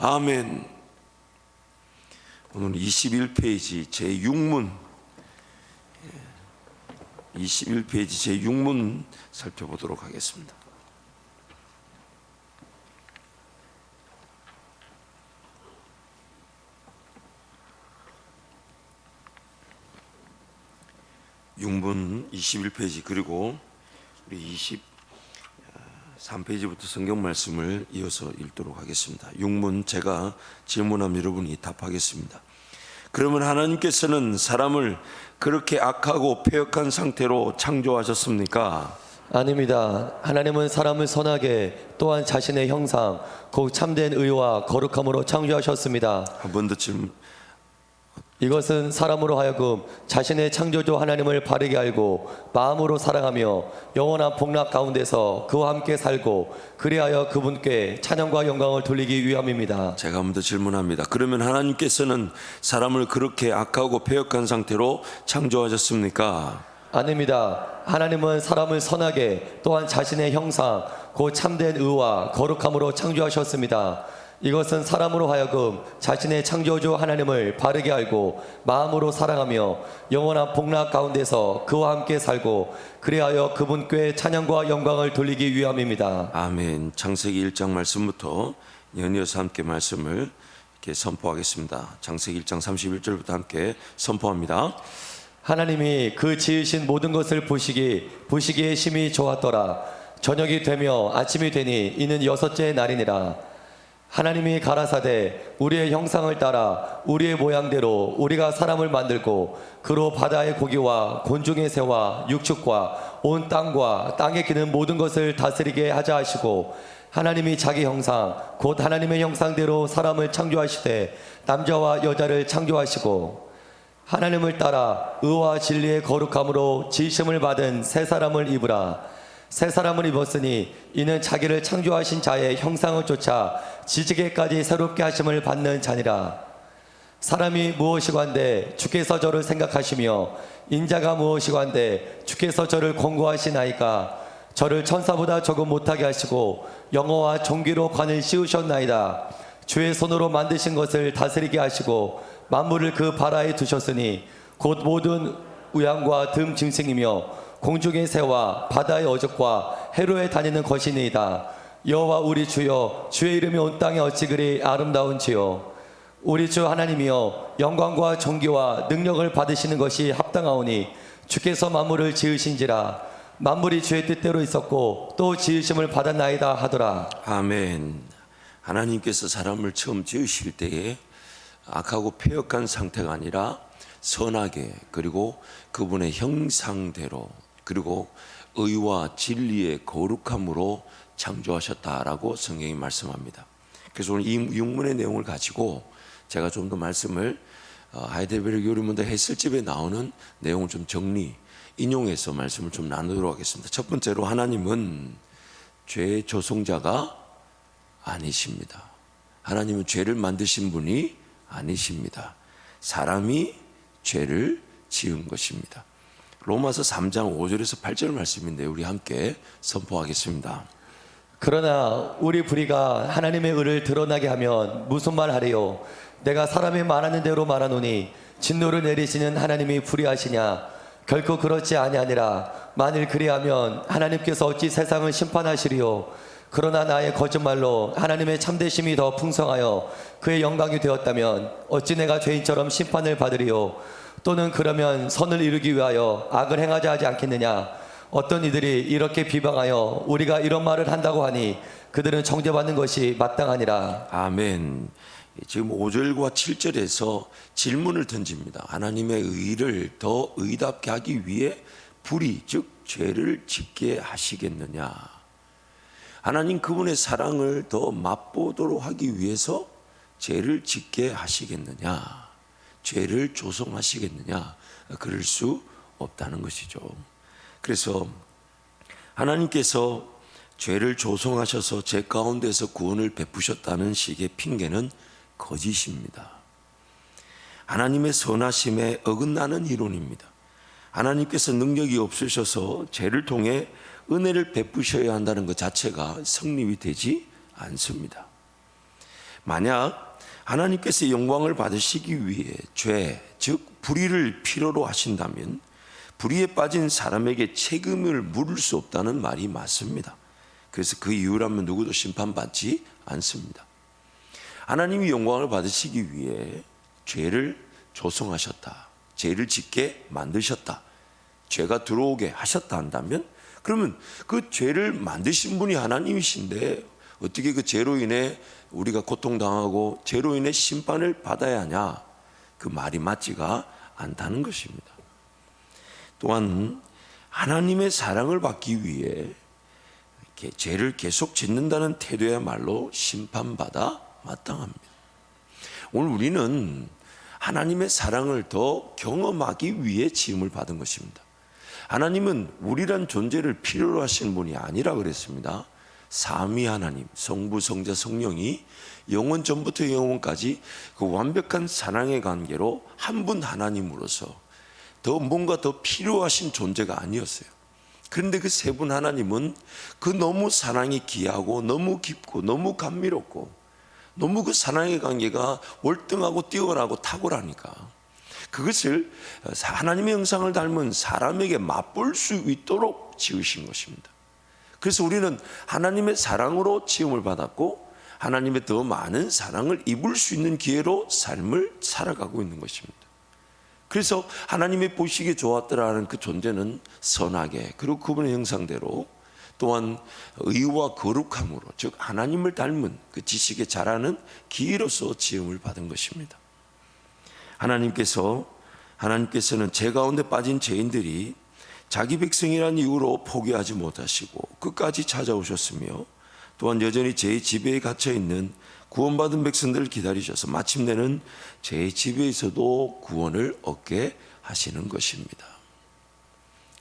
아멘. 오늘 21페이지 제6문 21페이지 제6문 살펴보도록 하겠습니다. 육문 21페이지 그리고 우리 23페이지부터 성경 말씀을 이어서 읽도록 하겠습니다. 육문 제가 질문하면 여러분이 답하겠습니다. 그러면 하나님께서는 사람을 그렇게 악하고 패역한 상태로 창조하셨습니까? 아닙니다. 하나님은 사람을 선하게 또한 자신의 형상 곧 참된 의와 거룩함으로 창조하셨습니다. 한 번 더 질문. 이것은 사람으로 하여금 자신의 창조주 하나님을 바르게 알고 마음으로 사랑하며 영원한 복락 가운데서 그와 함께 살고 그리하여 그분께 찬양과 영광을 돌리기 위함입니다. 제가 한 번 더 질문합니다. 그러면 하나님께서는 사람을 그렇게 악하고 패역한 상태로 창조하셨습니까? 아닙니다. 하나님은 사람을 선하게 또한 자신의 형상 곧 참된 의와 거룩함으로 창조하셨습니다. 이것은 사람으로 하여금 자신의 창조주 하나님을 바르게 알고 마음으로 사랑하며 영원한 복락 가운데서 그와 함께 살고 그리하여 그분께 찬양과 영광을 돌리기 위함입니다. 아멘. 창세기 1장 말씀부터 연이어서 함께 말씀을 이렇게 선포하겠습니다. 창세기 1장 31절부터 함께 선포합니다. 하나님이 그 지으신 모든 것을 보시기에 심히 좋았더라. 저녁이 되며 아침이 되니 이는 여섯째 날이니라. 하나님이 가라사대 우리의 형상을 따라 우리의 모양대로 우리가 사람을 만들고 그로 바다의 고기와 곤충의 새와 육축과 온 땅과 땅에 기는 모든 것을 다스리게 하자 하시고 하나님이 자기 형상 곧 하나님의 형상대로 사람을 창조하시되 남자와 여자를 창조하시고 하나님을 따라 의와 진리의 거룩함으로 지으심을 받은 새 사람을 입으라. 새 사람을 입었으니 이는 자기를 창조하신 자의 형상을 쫓아 지지게까지 새롭게 하심을 받는 자니라. 사람이 무엇이관데 주께서 저를 생각하시며 인자가 무엇이관데 주께서 저를 권고하시나이까. 저를 천사보다 조금 못하게 하시고 영어와 종기로 관을 씌우셨나이다. 주의 손으로 만드신 것을 다스리게 하시고 만물을 그 바라에 두셨으니 곧 모든 우양과 듬 짐승이며 공중의 새와 바다의 어족과 해로에 다니는 것이니이다. 여호와 우리 주여 주의 이름이 온 땅에 어찌 그리 아름다운지요. 우리 주 하나님이여 영광과 존귀와 능력을 받으시는 것이 합당하오니 주께서 만물을 지으신지라. 만물이 주의 뜻대로 있었고 또 지으심을 받았나이다 하더라. 아멘. 하나님께서 사람을 처음 지으실 때에 악하고 패역한 상태가 아니라 선하게 그리고 그분의 형상대로 그리고 의와 진리의 거룩함으로 창조하셨다라고 성경이 말씀합니다. 그래서 오늘 이 육문의 내용을 가지고 제가 좀 더 말씀을 하이델베르그 요리문대 해설집에 나오는 내용을 좀 인용해서 말씀을 좀 나누도록 하겠습니다. 첫 번째로 하나님은 죄의 조성자가 아니십니다. 하나님은 죄를 만드신 분이 아니십니다. 사람이 죄를 지은 것입니다. 로마서 3장 5절에서 8절 말씀인데 우리 함께 선포하겠습니다. 그러나 우리 불의가 하나님의 의를 드러나게 하면 무슨 말 하래요? 내가 사람이 말하는 대로 말하노니 진노를 내리시는 하나님이 불의하시냐? 결코 그렇지 아니하니라. 만일 그리하면 하나님께서 어찌 세상을 심판하시리요? 그러나 나의 거짓말로 하나님의 참되심이 더 풍성하여 그의 영광이 되었다면 어찌 내가 죄인처럼 심판을 받으리요? 또는 그러면 선을 이루기 위하여 악을 행하자 하지 않겠느냐? 어떤 이들이 이렇게 비방하여 우리가 이런 말을 한다고 하니 그들은 정죄받는 것이 마땅하니라. 아멘. 지금 5절과 7절에서 질문을 던집니다. 하나님의 의를 더 의답게 하기 위해 불의 즉 죄를 짓게 하시겠느냐? 하나님 그분의 사랑을 더 맛보도록 하기 위해서 죄를 짓게 하시겠느냐? 죄를 조성하시겠느냐? 그럴 수 없다는 것이죠. 그래서 하나님께서 죄를 조성하셔서 죄 가운데서 구원을 베푸셨다는 식의 핑계는 거짓입니다. 하나님의 선하심에 어긋나는 이론입니다. 하나님께서 능력이 없으셔서 죄를 통해 은혜를 베푸셔야 한다는 것 자체가 성립이 되지 않습니다. 만약 하나님께서 영광을 받으시기 위해 죄, 즉 불의를 필요로 하신다면 불의에 빠진 사람에게 책임을 물을 수 없다는 말이 맞습니다. 그래서 그 이유라면 누구도 심판받지 않습니다. 하나님이 영광을 받으시기 위해 죄를 조성하셨다, 죄를 짓게 만드셨다, 죄가 들어오게 하셨다 한다면, 그러면 그 죄를 만드신 분이 하나님이신데 어떻게 그 죄로 인해 우리가 고통당하고 죄로 인해 심판을 받아야 하냐, 그 말이 맞지가 않다는 것입니다. 또한 하나님의 사랑을 받기 위해 죄를 계속 짓는다는 태도야말로 심판받아 마땅합니다. 오늘 우리는 하나님의 사랑을 더 경험하기 위해 지음을 받은 것입니다. 하나님은 우리란 존재를 필요로 하시는 분이 아니라 그랬습니다. 삼위 하나님, 성부, 성자, 성령이 영원 전부터 영원까지 그 완벽한 사랑의 관계로 한 분 하나님으로서 더 뭔가 더 필요하신 존재가 아니었어요. 그런데 그 세 분 하나님은 그 너무 사랑이 귀하고 너무 깊고 너무 감미롭고 너무 그 사랑의 관계가 월등하고 뛰어나고 탁월하니까 그것을 하나님의 형상을 닮은 사람에게 맛볼 수 있도록 지으신 것입니다. 그래서 우리는 하나님의 사랑으로 지음을 받았고 하나님의 더 많은 사랑을 입을 수 있는 기회로 삶을 살아가고 있는 것입니다. 그래서 하나님의 보시기에 좋았더라는 그 존재는 선하게, 그리고 그분의 형상대로 또한 의와 거룩함으로, 즉 하나님을 닮은 그 지식에 자라는 기회로서 지음을 받은 것입니다. 하나님께서는 죄 가운데 빠진 죄인들이 자기 백성이라는 이유로 포기하지 못하시고 끝까지 찾아오셨으며, 또한 여전히 죄의 지배에 갇혀 있는 구원받은 백성들을 기다리셔서 마침내는 죄의 지배에서도 구원을 얻게 하시는 것입니다.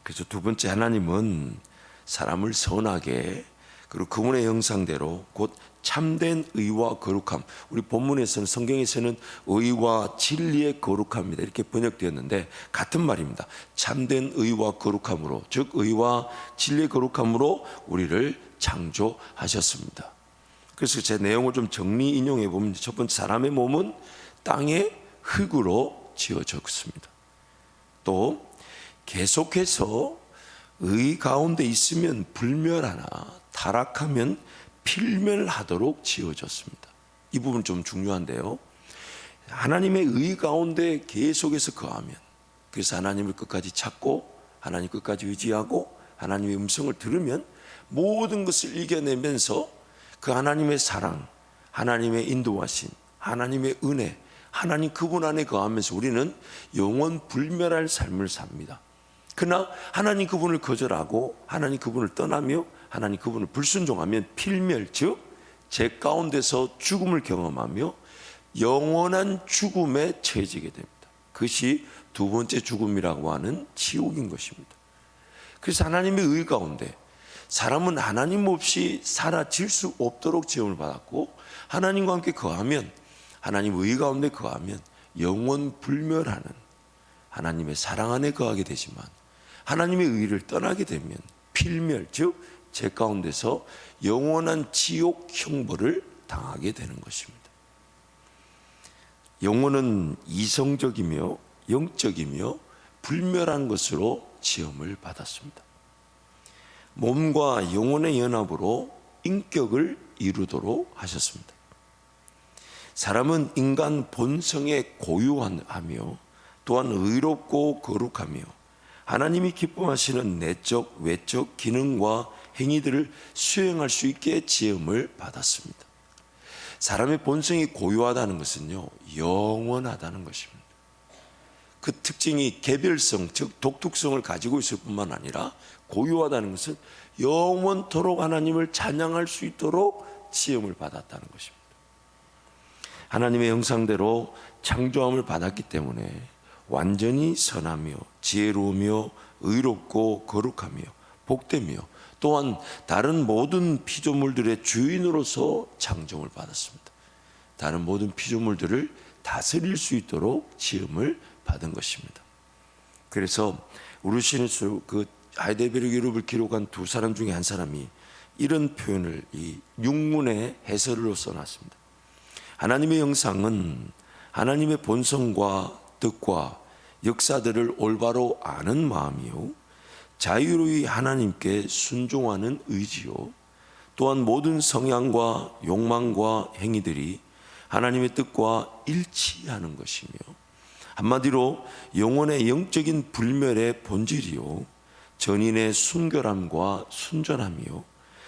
그래서 두 번째, 하나님은 사람을 선하게, 그리고 그분의 형상대로 곧 참된 의와 거룩함, 우리 본문에서는, 성경에서는 의와 진리의 거룩함이다 이렇게 번역되었는데 같은 말입니다. 참된 의와 거룩함으로, 즉 의와 진리의 거룩함으로 우리를 창조하셨습니다. 그래서 제 내용을 좀 정리 인용해 보면, 첫 번째, 사람의 몸은 땅의 흙으로 지어졌습니다. 또 계속해서 의 가운데 있으면 불멸하나 타락하면 필멸하도록 지어졌습니다. 이 부분 좀 중요한데요. 하나님의 의 가운데 계속해서 거하면, 그래서 하나님을 끝까지 찾고 하나님 끝까지 의지하고 하나님의 음성을 들으면 모든 것을 이겨내면서 그 하나님의 사랑, 하나님의 인도하심, 하나님의 은혜, 하나님 그분 안에 거하면서 우리는 영원 불멸할 삶을 삽니다. 그러나 하나님 그분을 거절하고 하나님 그분을 떠나며 하나님 그분을 불순종하면 필멸, 즉 죄 가운데서 죽음을 경험하며 영원한 죽음에 처해지게 됩니다. 그것이 두 번째 죽음이라고 하는 지옥인 것입니다. 그래서 하나님의 의 가운데 사람은 하나님 없이 사라질 수 없도록 지음을 받았고, 하나님과 함께 거하면, 하나님 의 가운데 거하면 영원 불멸하는 하나님의 사랑 안에 거하게 되지만, 하나님의 의를 떠나게 되면 필멸, 즉 죄 가운데서 영원한 지옥 형벌을 당하게 되는 것입니다. 영혼은 이성적이며 영적이며 불멸한 것으로 지음을 받았습니다. 몸과 영혼의 연합으로 인격을 이루도록 하셨습니다. 사람은 인간 본성에 고유하며 또한 의롭고 거룩하며 하나님이 기뻐하시는 내적, 외적 기능과 행위들을 수행할 수 있게 지음을 받았습니다. 사람의 본성이 고유하다는 것은요, 영원하다는 것입니다. 그 특징이 개별성, 즉 독특성을 가지고 있을 뿐만 아니라 고유하다는 것은 영원토록 하나님을 찬양할 수 있도록 지음을 받았다는 것입니다. 하나님의 형상대로 창조함을 받았기 때문에 완전히 선하며 지혜로우며 의롭고 거룩하며 복되며 또한 다른 모든 피조물들의 주인으로서 창조를 받았습니다. 다른 모든 피조물들을 다스릴 수 있도록 지음을 받은 것입니다. 그래서 우르시누스 그 하이델베르크 유럽을 기록한 두 사람 중에 한 사람이 이런 표현을 이 육문의 해설로 써놨습니다. 하나님의 형상은 하나님의 본성과 뜻과 역사들을 올바로 아는 마음이요, 자유로이 하나님께 순종하는 의지요, 또한 모든 성향과 욕망과 행위들이 하나님의 뜻과 일치하는 것이며, 한마디로 영혼의 영적인 불멸의 본질이요, 전인의 순결함과 순전함이요,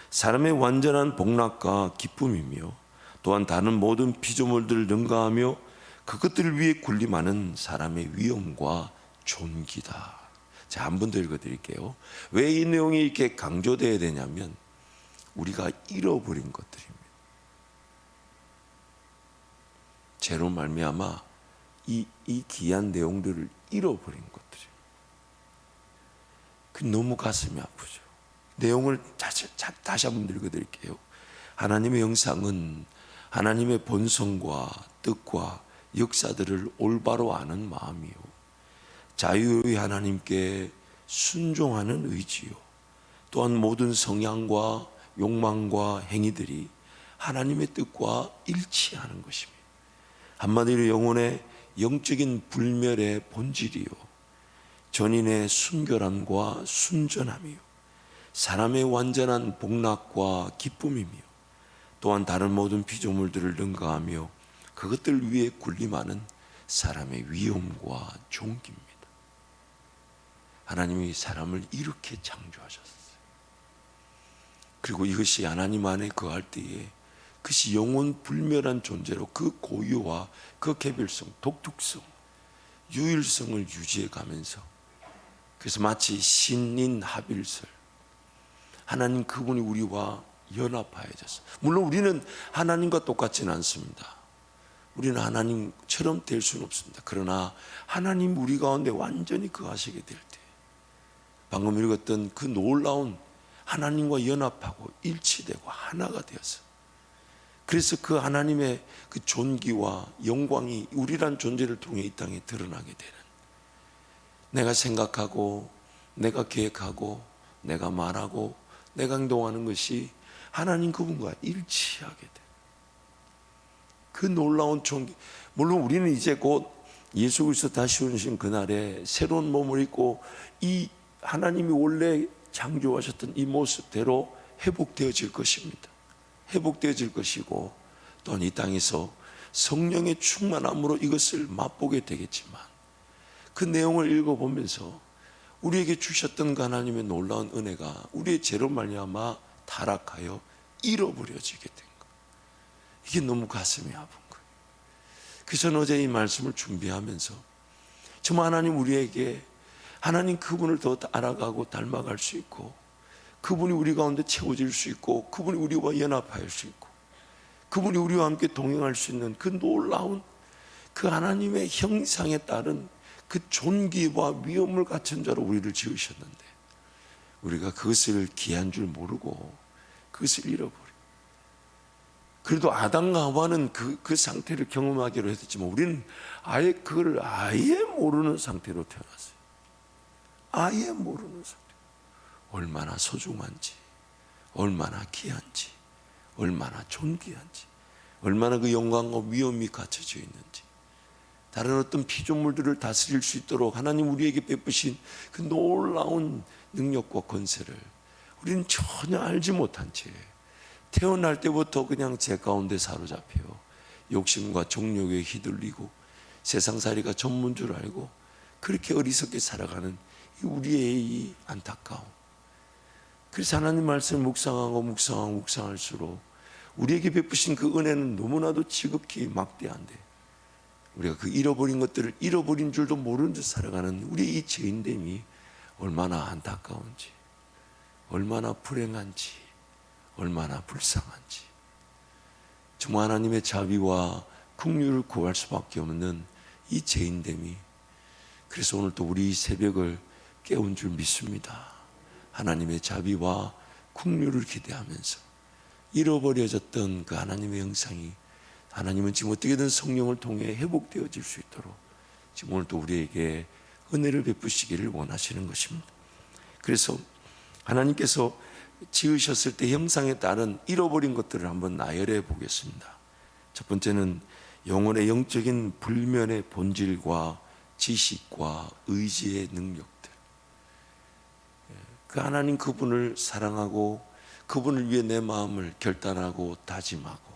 사람의 완전한 복락과 기쁨이며, 또한 다른 모든 피조물들을 능가하며 그것들을 위해 군림하는 사람의 위엄과 존귀다. 자, 한 번 더 읽어드릴게요. 왜 이 내용이 이렇게 강조되어야 되냐면 우리가 잃어버린 것들입니다. 죄로 말미암아 이 귀한 내용들을 잃어버린 것들이에요. 그 너무 가슴이 아프죠. 내용을 다시 한 번 읽어드릴게요. 하나님의 형상은 하나님의 본성과 뜻과 역사들을 올바로 아는 마음이요, 자유로이 하나님께 순종하는 의지요, 또한 모든 성향과 욕망과 행위들이 하나님의 뜻과 일치하는 것입니다. 한마디로 영혼의 영적인 불멸의 본질이요, 전인의 순결함과 순전함이요, 사람의 완전한 복락과 기쁨이며, 또한 다른 모든 피조물들을 능가하며 그것들 위에 군림하는 사람의 위엄과 존귀입니다. 하나님이 사람을 이렇게 창조하셨어요. 그리고 이것이 하나님 안에 거할 때에 그것이 영원 불멸한 존재로 그 고유와 그 개별성, 독특성, 유일성을 유지해 가면서, 그래서 마치 신인합일설, 하나님 그분이 우리와 연합하여졌어요. 물론 우리는 하나님과 똑같지는 않습니다. 우리는 하나님처럼 될 수는 없습니다. 그러나 하나님 우리 가운데 완전히 거하시게 될 때, 방금 읽었던 그 놀라운 하나님과 연합하고 일치되고 하나가 되어서, 그래서 그 하나님의 그 존귀와 영광이 우리란 존재를 통해 이 땅에 드러나게 되는, 내가 생각하고 내가 계획하고 내가 말하고 내가 행동하는 것이 하나님 그분과 일치하게 돼. 그 놀라운 존귀. 물론 우리는 이제 곧 예수 그리스도 다시 오신 그날에 새로운 몸을 입고 이 하나님이 원래 창조하셨던 이 모습대로 회복되어질 것입니다. 회복되어질 것이고, 또한 이 땅에서 성령의 충만함으로 이것을 맛보게 되겠지만, 그 내용을 읽어보면서 우리에게 주셨던 그 하나님의 놀라운 은혜가 우리의 죄로 말미암아 타락하여 잃어버려지게 된 것, 이게 너무 가슴이 아픈 거예요. 그래서 저는 어제 이 말씀을 준비하면서 정말 하나님 우리에게, 하나님 그분을 더 알아가고 닮아갈 수 있고, 그분이 우리 가운데 채워질 수 있고, 그분이 우리와 연합할 수 있고, 그분이 우리와 함께 동행할 수 있는 그 놀라운 그 하나님의 형상에 따른 그 존귀와 위엄을 갖춘 자로 우리를 지으셨는데, 우리가 그것을 귀한 줄 모르고 그것을 잃어버려. 그래도 아담과 하와는 그 상태를 경험하기로 했지만 우리는 아예 그걸 아예 모르는 상태로 태어났어요. 아예 모르는 상태. 얼마나 소중한지, 얼마나 귀한지, 얼마나 존귀한지, 얼마나 그 영광과 위엄이 갖춰져 있는지, 다른 어떤 피조물들을 다스릴 수 있도록 하나님 우리에게 베푸신 그 놀라운 능력과 권세를 우리는 전혀 알지 못한 채 태어날 때부터 그냥 죄 가운데 사로잡혀 욕심과 정욕에 휘둘리고 세상살이가 전문 줄 알고 그렇게 어리석게 살아가는 우리의 이 안타까움. 그래서 하나님 말씀을 묵상할수록 우리에게 베푸신 그 은혜는 너무나도 지극히 막대한데, 우리가 그 잃어버린 것들을 잃어버린 줄도 모르는 듯 살아가는 우리의 이 죄인됨이 얼마나 안타까운지, 얼마나 불행한지, 얼마나 불쌍한지, 정말 하나님의 자비와 긍휼을 구할 수밖에 없는 이 죄인됨이, 그래서 오늘 또 우리 이 새벽을 깨운 줄 믿습니다. 하나님의 자비와 긍휼을 기대하면서 잃어버려졌던 그 하나님의 형상이, 하나님은 지금 어떻게든 성령을 통해 회복되어질 수 있도록 지금 오늘 또 우리에게 은혜를 베푸시기를 원하시는 것입니다. 그래서 하나님께서 지으셨을 때 형상에 따른 잃어버린 것들을 한번 나열해 보겠습니다. 첫 번째는 영혼의 영적인 불면의 본질과 지식과 의지의 능력들. 그 하나님 그분을 사랑하고 그분을 위해 내 마음을 결단하고 다짐하고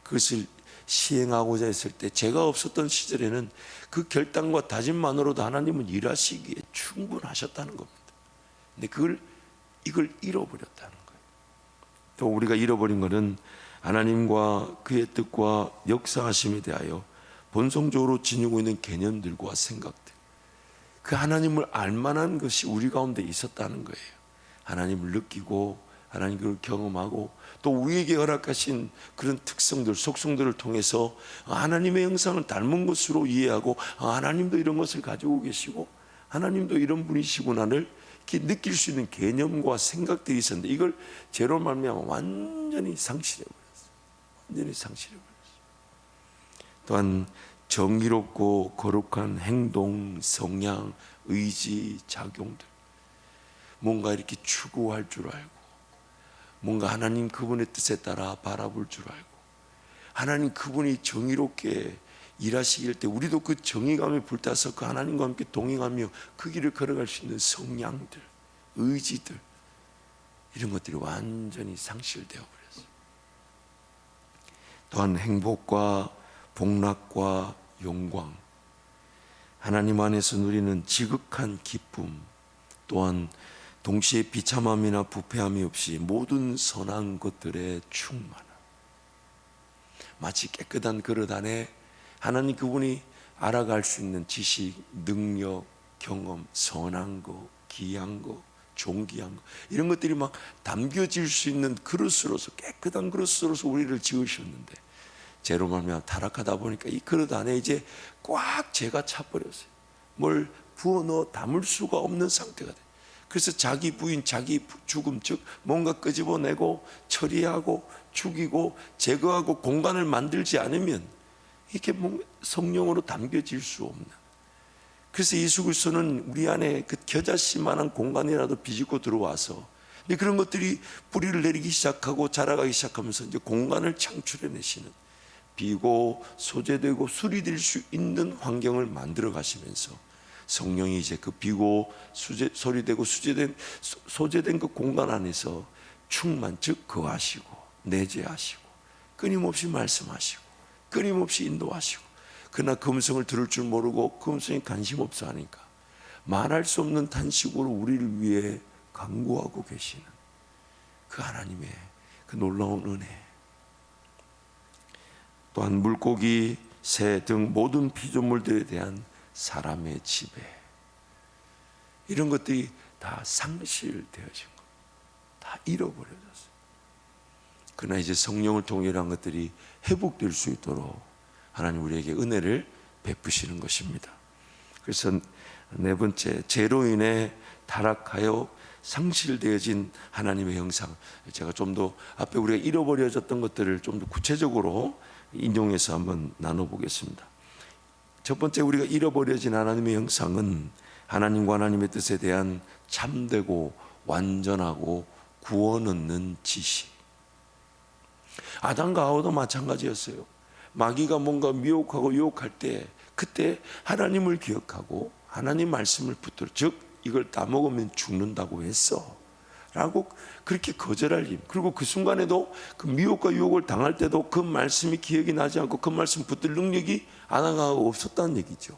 그것을 시행하고자 했을 때 제가 없었던 시절에는 그 결단과 다짐만으로도 하나님은 일하시기에 충분하셨다는 겁니다. 근데 이걸 잃어버렸다는 거예요. 또 우리가 잃어버린 것은 하나님과 그의 뜻과 역사하심에 대하여 본성적으로 지니고 있는 개념들과 생각들, 그 하나님을 알만한 것이 우리 가운데 있었다는 거예요. 하나님을 느끼고 하나님을 경험하고 또 우리에게 허락하신 그런 특성들, 속성들을 통해서 하나님의 형상을 닮은 것으로 이해하고 하나님도 이런 것을 가지고 계시고 하나님도 이런 분이시구나를 이렇게 느낄 수 있는 개념과 생각들이 있었는데 이걸 죄로 말미암아 완전히 상실해버렸어요. 완전히 상실해버렸어요. 또한 정의롭고 거룩한 행동, 성향, 의지, 작용들, 뭔가 이렇게 추구할 줄 알고 뭔가 하나님 그분의 뜻에 따라 바라볼 줄 알고 하나님 그분이 정의롭게 일하시길 때 우리도 그 정의감에 불타서 그 하나님과 함께 동행하며 그 길을 걸어갈 수 있는 성향들, 의지들, 이런 것들이 완전히 상실되어 버렸어요. 또한 행복과 복락과 영광, 하나님 안에서 누리는 지극한 기쁨, 또한 동시에 비참함이나 부패함이 없이 모든 선한 것들의 충만함, 마치 깨끗한 그릇 안에 하나님 그분이 알아갈 수 있는 지식, 능력, 경험, 선한 거, 귀한 거, 존귀한 거, 이런 것들이 막 담겨질 수 있는 그릇으로서, 깨끗한 그릇으로서 우리를 지으셨는데 죄로 말미암아 타락하다 보니까 이 그릇 안에 이제 꽉 죄가 차버렸어요. 뭘 부어 넣어 담을 수가 없는 상태가 돼요. 그래서 자기 부인, 자기 죽음, 즉 뭔가 끄집어내고 처리하고 죽이고 제거하고 공간을 만들지 않으면 이렇게 뭔가 성령으로 담겨질 수 없는. 그래서 예수 그리스도는 우리 안에 그 겨자씨만한 공간이라도 비집고 들어와서 근데 그런 것들이 뿌리를 내리기 시작하고 자라가기 시작하면서 이제 공간을 창출해내시는, 비고 소재되고 수리될 수 있는 환경을 만들어 가시면서 성령이 이제 그 비고 소리되고 소재된 그 공간 안에서 충만, 즉 거하시고 내재하시고 끊임없이 말씀하시고 끊임없이 인도하시고, 그러나 그 음성을 들을 줄 모르고 그 음성에 관심 없어 하니까 말할 수 없는 단식으로 우리를 위해 간구하고 계시는 그 하나님의 그 놀라운 은혜, 또한 물고기, 새 등 모든 피조물들에 대한 사람의 지배, 이런 것들이 다 상실되어진 것, 다 잃어버려졌어요. 그러나 이제 성령을 통해 이런 것들이 회복될 수 있도록 하나님 우리에게 은혜를 베푸시는 것입니다. 그래서 네 번째, 죄로 인해 타락하여 상실되어진 하나님의 형상, 제가 좀 더 앞에 우리가 잃어버려졌던 것들을 좀 더 구체적으로 인용해서 한번 나눠보겠습니다. 첫 번째, 우리가 잃어버려진 하나님의 형상은 하나님과 하나님의 뜻에 대한 참되고 완전하고 구원 얻는 지식. 아담과 하와도 마찬가지였어요. 마귀가 뭔가 미혹하고 유혹할 때 그때 하나님을 기억하고 하나님 말씀을 붙들어, 즉 이걸 다 먹으면 죽는다고 했어 라고 그렇게 거절할 힘, 그리고 그 순간에도 그 미혹과 유혹을 당할 때도 그 말씀이 기억이 나지 않고 그 말씀 붙들 능력이 아담과 없었다는 얘기죠.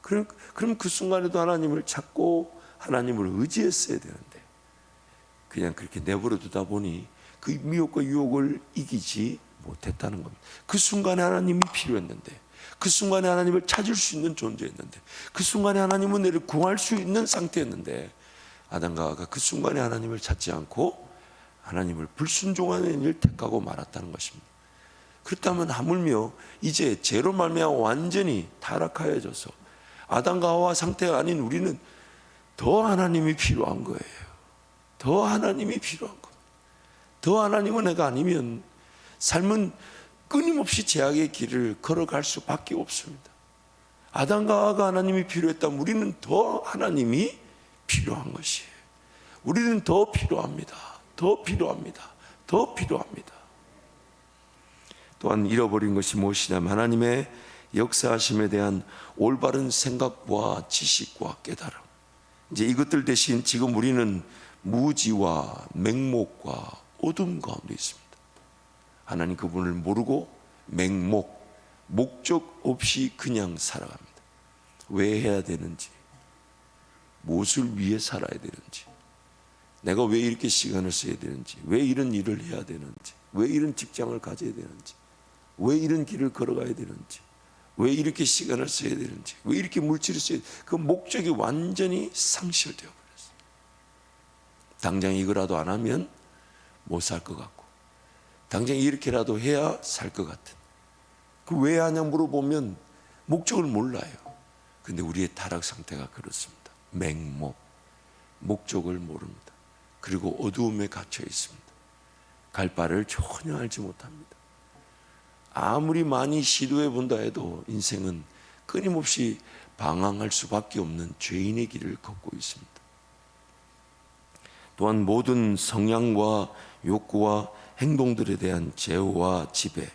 그럼 그 순간에도 하나님을 찾고 하나님을 의지했어야 되는데 그냥 그렇게 내버려 두다 보니 그 미혹과 유혹을 이기지 못했다는 겁니다. 그 순간에 하나님이 필요했는데, 그 순간에 하나님을 찾을 수 있는 존재였는데, 그 순간에 하나님은 내를 구할 수 있는 상태였는데 아담과 하와가 그 순간에 하나님을 찾지 않고 하나님을 불순종하는 일을 택하고 말았다는 것입니다. 그렇다면 하물며 이제 죄로 말미암아 완전히 타락하여져서 아담과 하와 상태가 아닌 우리는 더 하나님이 필요한 거예요. 더 하나님이 필요한 거예요. 더 하나님은 내가 아니면 삶은 끊임없이 죄악의 길을 걸어갈 수밖에 없습니다. 아담과 하와가 하나님이 필요했다면 우리는 더 하나님이 필요한 것이에요. 우리는 더 필요합니다. 더 필요합니다. 더 필요합니다. 또한 잃어버린 것이 무엇이냐면 하나님의 역사하심에 대한 올바른 생각과 지식과 깨달음. 이제 이것들 대신 지금 우리는 무지와 맹목과 어둠 가운데 있습니다. 하나님 그분을 모르고 맹목, 목적 없이 그냥 살아갑니다. 왜 해야 되는지, 무엇을 위해 살아야 되는지, 내가 왜 이렇게 시간을 써야 되는지, 왜 이런 일을 해야 되는지, 왜 이런 직장을 가져야 되는지, 왜 이런 길을 걸어가야 되는지, 왜 이렇게 시간을 써야 되는지, 왜 이렇게 물질을 써야 되는지, 그 목적이 완전히 상실되어 버렸어요. 당장 이거라도 안 하면 못 살 것 같고, 당장 이렇게라도 해야 살 것 같은, 그 왜 하냐 물어보면 목적을 몰라요. 근데 우리의 타락 상태가 그렇습니다. 맹목, 목적을 모릅니다. 그리고 어두움에 갇혀 있습니다. 갈 바를 전혀 알지 못합니다. 아무리 많이 시도해 본다 해도 인생은 끊임없이 방황할 수밖에 없는 죄인의 길을 걷고 있습니다. 또한 모든 성향과 욕구와 행동들에 대한 제어와 지배,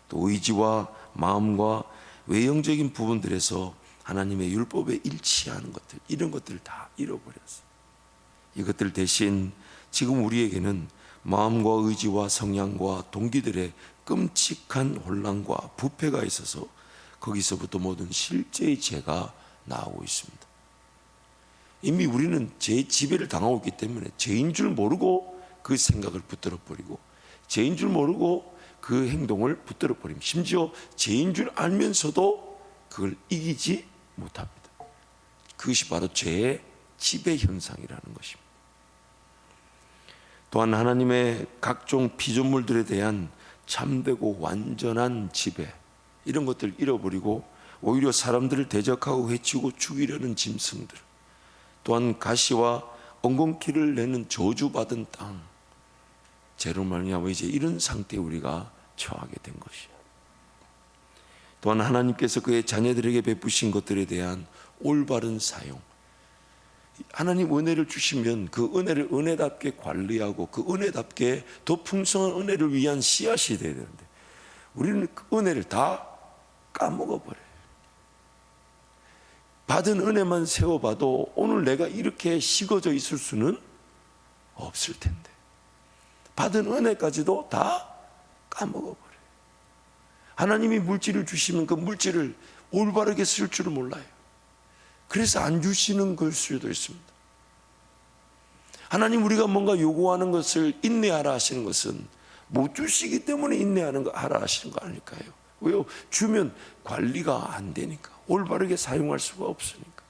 또 의지와 마음과 외형적인 부분들에서 하나님의 율법에 일치하는 것들, 이런 것들을 다 잃어버렸어요. 이것들 대신 지금 우리에게는 마음과 의지와 성향과 동기들의 끔찍한 혼란과 부패가 있어서 거기서부터 모든 실제의 죄가 나오고 있습니다. 이미 우리는 죄의 지배를 당하고 있기 때문에 죄인 줄 모르고 그 생각을 붙들어 버리고, 죄인 줄 모르고 그 행동을 붙들어 버리면, 심지어 죄인 줄 알면서도 그걸 이기지 못합니다. 그것이 바로 죄의 지배 현상이라는 것입니다. 또한 하나님의 각종 피조물들에 대한 참되고 완전한 지배, 이런 것들을 잃어버리고 오히려 사람들을 대적하고 해치고 죽이려는 짐승들, 또한 가시와 엉겅퀴를 내는 저주받은 땅, 죄로 말미암아 이제 이런 상태에 우리가 처하게 된 것이에요. 또한 하나님께서 그의 자녀들에게 베푸신 것들에 대한 올바른 사용, 하나님 은혜를 주시면 그 은혜를 은혜답게 관리하고 그 은혜답게 더 풍성한 은혜를 위한 씨앗이 되어야 되는데 우리는 그 은혜를 다 까먹어버려요. 받은 은혜만 세워봐도 오늘 내가 이렇게 식어져 있을 수는 없을 텐데 받은 은혜까지도 다 까먹어버려요. 하나님이 물질을 주시면 그 물질을 올바르게 쓸 줄을 몰라요. 그래서 안 주시는 걸 수도 있습니다. 하나님 우리가 뭔가 요구하는 것을 인내하라 하시는 것은 못 주시기 때문에 인내하는 거 하라 하시는 거 아닐까요? 왜요? 주면 관리가 안 되니까, 올바르게 사용할 수가 없으니까.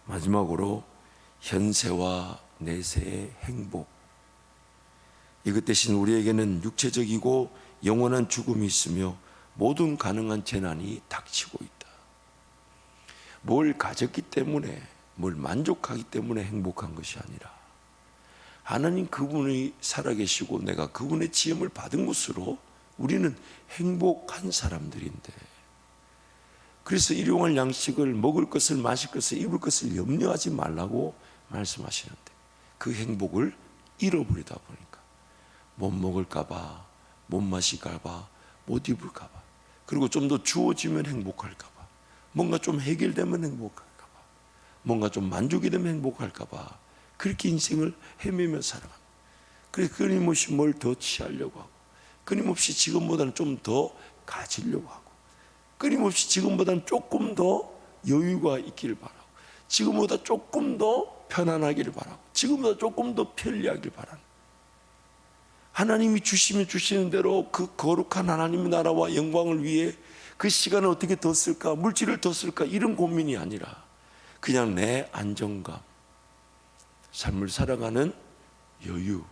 마지막으로 현세와 내세의 행복, 이것 대신 우리에게는 육체적이고 영원한 죽음이 있으며 모든 가능한 재난이 닥치고 있다. 뭘 가졌기 때문에, 뭘 만족하기 때문에 행복한 것이 아니라 하나님 그분이 살아계시고 내가 그분의 지음을 받은 것으로 우리는 행복한 사람들인데, 그래서 일용할 양식을, 먹을 것을, 마실 것을, 입을 것을 염려하지 말라고 말씀하시는데 그 행복을 잃어버리다 보니까 못 먹을까 봐, 못 마실까 봐, 못 입을까 봐, 그리고 좀 더 주어지면 행복할까 봐, 뭔가 좀 해결되면 행복할까 봐, 뭔가 좀 만족이 되면 행복할까 봐 그렇게 인생을 헤매며 살아갑니다. 그래서 끊임없이 뭘 더 취하려고 하고, 끊임없이 지금보다는 좀 더 가지려고 하고, 끊임없이 지금보다는 조금 더 여유가 있기를 바라고, 지금보다 조금 더 편안하기를 바라고, 지금보다 조금 더 편리하기를 바라는, 하나님이 주시면 주시는 대로 그 거룩한 하나님의 나라와 영광을 위해 그 시간을 어떻게 더 쓸까, 물질을 더 쓸까, 이런 고민이 아니라 그냥 내 안정감, 삶을 살아가는 여유,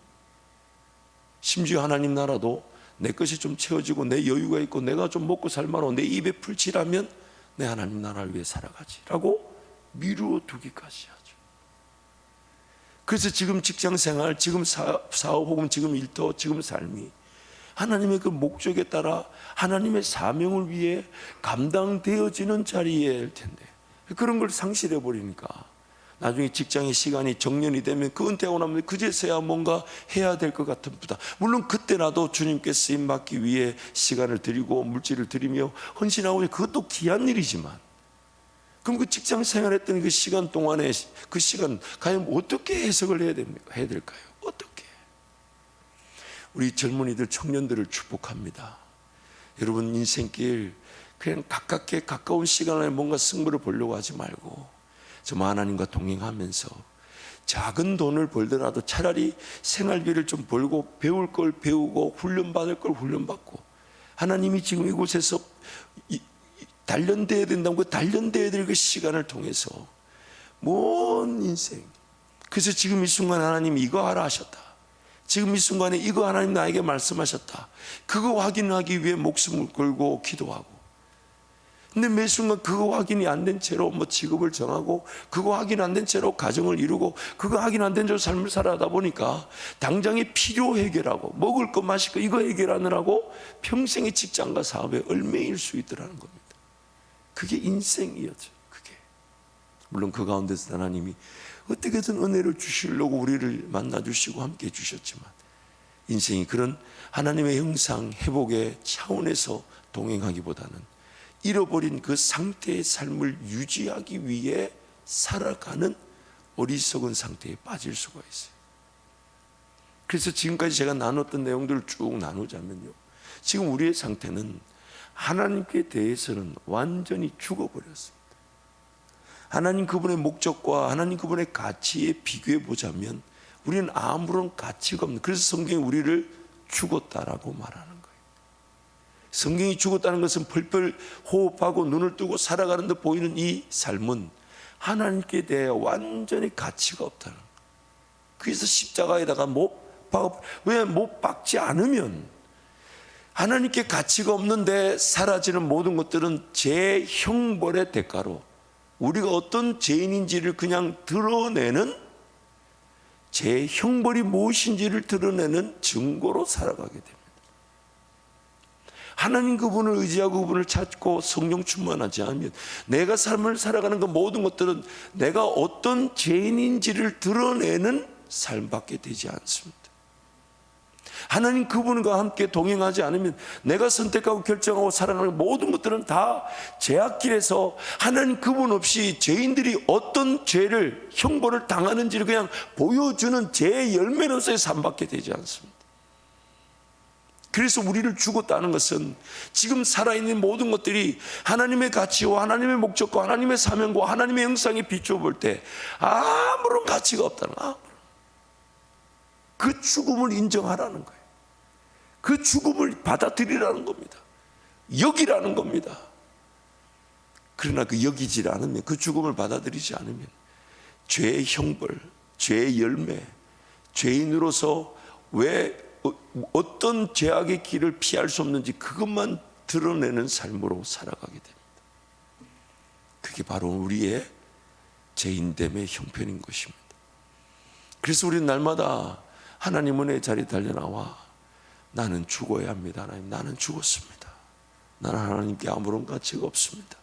심지어 하나님 나라도 내 것이 좀 채워지고 내 여유가 있고 내가 좀 먹고 살만하고 내 입에 풀칠하면 내 하나님 나라를 위해 살아가지 라고 미루어 두기까지 하죠. 그래서 지금 직장생활, 지금 사업 혹은 지금 일터, 지금 삶이 하나님의 그 목적에 따라 하나님의 사명을 위해 감당되어지는 자리일 텐데 그런 걸 상실해 버리니까 나중에 직장의 시간이 정년이 되면 그 은퇴하고 나면 그제서야 뭔가 해야 될 것 같은 부담. 물론 그때라도 주님께 쓰임 받기 위해 시간을 드리고 물질을 드리며 헌신하고 그것도 귀한 일이지만, 그럼 그 직장 생활했던 그 시간 동안에 그 시간 과연 어떻게 해석을 해야 될까요? 어떻게? 우리 젊은이들, 청년들을 축복합니다. 여러분 인생길 그냥 가깝게 가까운 시간에 뭔가 승부를 보려고 하지 말고 정말 하나님과 동행하면서 작은 돈을 벌더라도 차라리 생활비를 좀 벌고 배울 걸 배우고 훈련받을 걸 훈련받고, 하나님이 지금 이곳에서 단련되어야 된다고 그 단련되어야 될 그 시간을 통해서 먼 인생, 그래서 지금 이 순간 하나님이 이거 하라 하셨다, 지금 이 순간에 이거 하나님 나에게 말씀하셨다, 그거 확인하기 위해 목숨을 걸고 기도하고, 근데 매 순간 그거 확인이 안 된 채로 뭐 직업을 정하고 그거 확인 안 된 채로 가정을 이루고 그거 확인 안 된 채로 삶을 살아가다 보니까 당장의 필요 해결하고 먹을 거 마실 거 이거 해결하느라고 평생의 직장과 사업에 얽매일 수 있더라는 겁니다. 그게 인생이었죠. 그게 물론 그 가운데서 하나님이 어떻게든 은혜를 주시려고 우리를 만나주시고 함께 해주셨지만, 인생이 그런 하나님의 형상 회복의 차원에서 동행하기보다는 잃어버린 그 상태의 삶을 유지하기 위해 살아가는 어리석은 상태에 빠질 수가 있어요. 그래서 지금까지 제가 나눴던 내용들을 쭉 나누자면요, 지금 우리의 상태는 하나님께 대해서는 완전히 죽어버렸습니다. 하나님 그분의 목적과 하나님 그분의 가치에 비교해 보자면 우리는 아무런 가치가 없는, 그래서 성경이 우리를 죽었다라고 말하는 거예요. 성경이 죽었다는 것은 펄펄 호흡하고 눈을 뜨고 살아가는 듯 보이는 이 삶은 하나님께 대해 완전히 가치가 없다는 거예요. 그래서 십자가에다가 왜 못 박지 않으면 하나님께 가치가 없는데 사라지는 모든 것들은 제 형벌의 대가로 우리가 어떤 죄인인지를 그냥 드러내는, 제 형벌이 무엇인지를 드러내는 증거로 살아가게 됩니다. 하나님 그분을 의지하고 그분을 찾고 성령 충만하지 않으면 내가 삶을 살아가는 그 모든 것들은 내가 어떤 죄인인지를 드러내는 삶밖에 되지 않습니다. 하나님 그분과 함께 동행하지 않으면 내가 선택하고 결정하고 살아가는 모든 것들은 다 죄악길에서 하나님 그분 없이 죄인들이 어떤 죄를 형벌을 당하는지를 그냥 보여주는 죄의 열매로서의 삶밖에 되지 않습니다. 그래서 우리를 죽었다는 것은 지금 살아있는 모든 것들이 하나님의 가치와 하나님의 목적과 하나님의 사명과 하나님의 형상에 비추어 볼 때 아무런 가치가 없다는 거예요. 그 죽음을 인정하라는 거예요. 그 죽음을 받아들이라는 겁니다. 여기라는 겁니다. 그러나 그 여기지 않으면, 그 죽음을 받아들이지 않으면 죄의 형벌, 죄의 열매, 죄인으로서 왜 어떤 죄악의 길을 피할 수 없는지 그것만 드러내는 삶으로 살아가게 됩니다. 그게 바로 우리의 죄인됨의 형편인 것입니다. 그래서 우리는 날마다 하나님 은혜의 자리에 달려나와 나는 죽어야 합니다. 하나님, 나는 죽었습니다. 나는 하나님께 아무런 가치가 없습니다.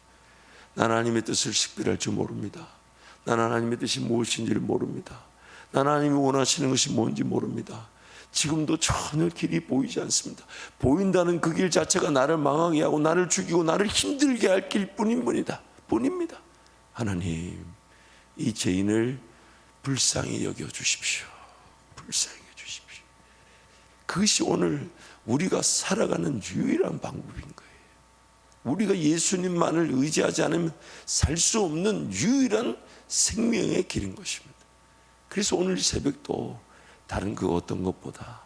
나는 하나님의 뜻을 식별할 줄 모릅니다. 나는 하나님의 뜻이 무엇인지를 모릅니다. 나는 하나님이 원하시는 것이 뭔지 모릅니다. 지금도 전혀 길이 보이지 않습니다. 보인다는 그 길 자체가 나를 망하게 하고 나를 죽이고 나를 힘들게 할 길뿐입니다. 하나님, 이 죄인을 불쌍히 여겨주십시오. 불쌍히 여겨주십시오. 그것이 오늘 우리가 살아가는 유일한 방법인 거예요. 우리가 예수님만을 의지하지 않으면 살 수 없는 유일한 생명의 길인 것입니다. 그래서 오늘 새벽도 다른 그 어떤 것보다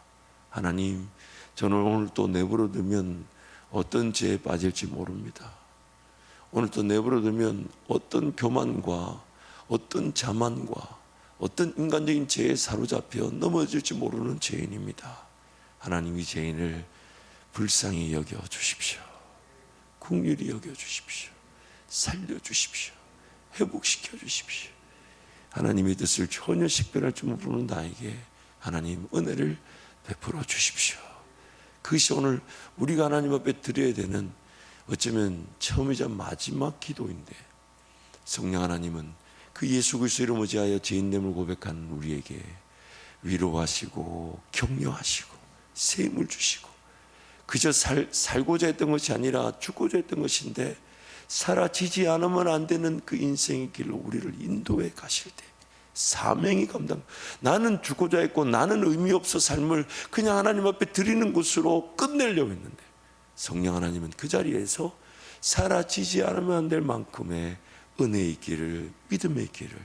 하나님, 저는 오늘 또 내버려두면 어떤 죄에 빠질지 모릅니다. 오늘 또 내버려두면 어떤 교만과 어떤 자만과 어떤 인간적인 죄에 사로잡혀 넘어질지 모르는 죄인입니다. 하나님, 이 죄인을 불쌍히 여겨주십시오. 긍휼히 여겨주십시오. 살려주십시오. 회복시켜 주십시오. 하나님의 뜻을 전혀 식별할 줄 모르는 나에게 하나님 은혜를 베풀어 주십시오. 그것이 오늘 우리가 하나님 앞에 드려야 되는 어쩌면 처음이자 마지막 기도인데, 성령 하나님은 그 예수 그리스도 이름을 지하여 죄인됨을 고백한 우리에게 위로하시고 격려하시고 샘을 주시고 그저 살고자 했던 것이 아니라 죽고자 했던 것인데 사라지지 않으면 안 되는 그 인생의 길로 우리를 인도해 가실 때 사명이 감당. 나는 죽고자 했고 나는 의미 없어 삶을 그냥 하나님 앞에 드리는 것으로 끝내려고 했는데 성령 하나님은 그 자리에서 사라지지 않으면 안 될 만큼의 은혜의 길을, 믿음의 길을,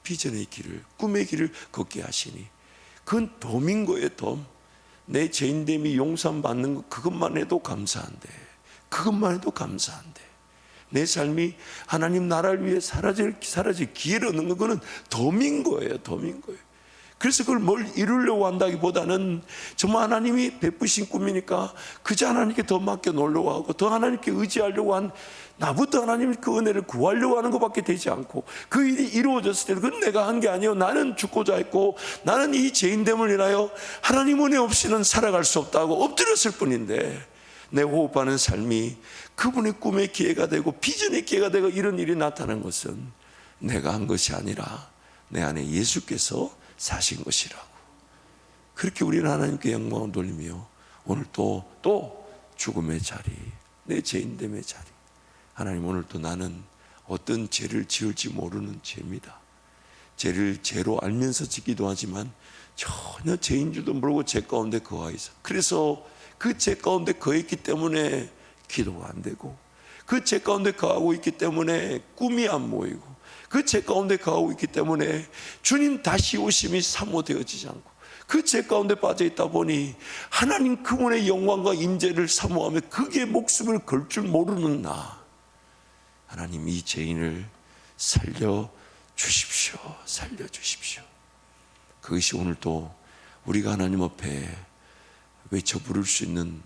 비전의 길을, 꿈의 길을 걷게 하시니 그건 덤인 거예요. 덤. 내 죄인됨이 용서받는 것 그것만 해도 감사한데, 그것만 해도 감사한데 내 삶이 하나님 나라를 위해 사라질 기회를 얻는 거 그거는 덤인 거예요. 덤인 거예요. 그래서 그걸 뭘 이루려고 한다기보다는 정말 하나님이 베푸신 꿈이니까 그저 하나님께 더 맡겨 놓으려고 하고 더 하나님께 의지하려고 한 나부터 하나님의 그 은혜를 구하려고 하는 것밖에 되지 않고 그 일이 이루어졌을 때 그건 내가 한 게 아니에요. 나는 죽고자 했고 나는 이 죄인됨을 인하여 하나님 은혜 없이는 살아갈 수 없다고 엎드렸을 뿐인데 내 호흡하는 삶이 그분의 꿈의 기회가 되고 비전의 기회가 되고 이런 일이 나타난 것은 내가 한 것이 아니라 내 안에 예수께서 사신 것이라고. 그렇게 우리는 하나님께 영광을 돌리며 오늘 또 죽음의 자리, 내 죄인됨의 자리, 하나님 오늘 또 나는 어떤 죄를 지을지 모르는 죄입니다. 죄를 죄로 알면서 짓기도 하지만 전혀 죄인 줄도 모르고 죄 가운데 거하 있어. 그래서 그 죄 가운데 거했기 때문에 기도가 안 되고 그 죄 가운데 거하고 있기 때문에 꿈이 안 모이고 그 죄 가운데 거하고 있기 때문에 주님 다시 오심이 사모되어지지 않고 그 죄 가운데 빠져 있다 보니 하나님 그분의 영광과 임재를 사모하며 그게 목숨을 걸 줄 모르는 나, 하나님 이 죄인을 살려주십시오. 살려주십시오. 그것이 오늘 또 우리가 하나님 앞에 외쳐 부를 수 있는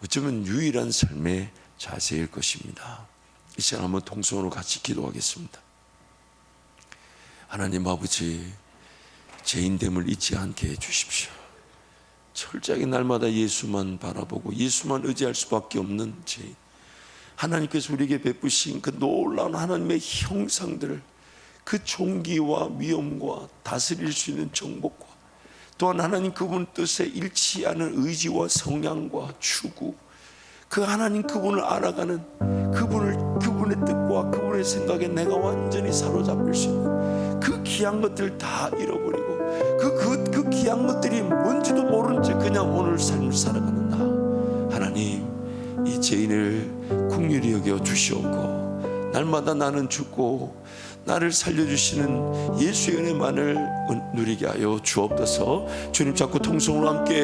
어쩌면 유일한 삶의 자세일 것입니다. 이 시간 한번 통성으로 같이 기도하겠습니다. 하나님 아버지, 죄인됨을 잊지 않게 해주십시오. 철저하게 날마다 예수만 바라보고 예수만 의지할 수밖에 없는 죄인, 하나님께서 우리에게 베푸신 그 놀라운 하나님의 형상들을, 그 종기와 위엄과 다스릴 수 있는 정복과 또한 하나님 그분 뜻에 일치하는 의지와 성향과 추구, 그 하나님 그분을 알아가는 그분의 뜻과 그분의 생각에 내가 완전히 사로잡힐 수 있는 그 귀한 것들 다 잃어버리고 그 귀한 것들이 뭔지도 모른 채 그냥 오늘 삶을 살아가는 나, 하나님 이 죄인을 긍휼히 여겨 주시옵고 날마다 나는 죽고 나를 살려주시는 예수의 은혜만을 누리게 하여 주옵소서. 주님 자꾸 통성으로 함께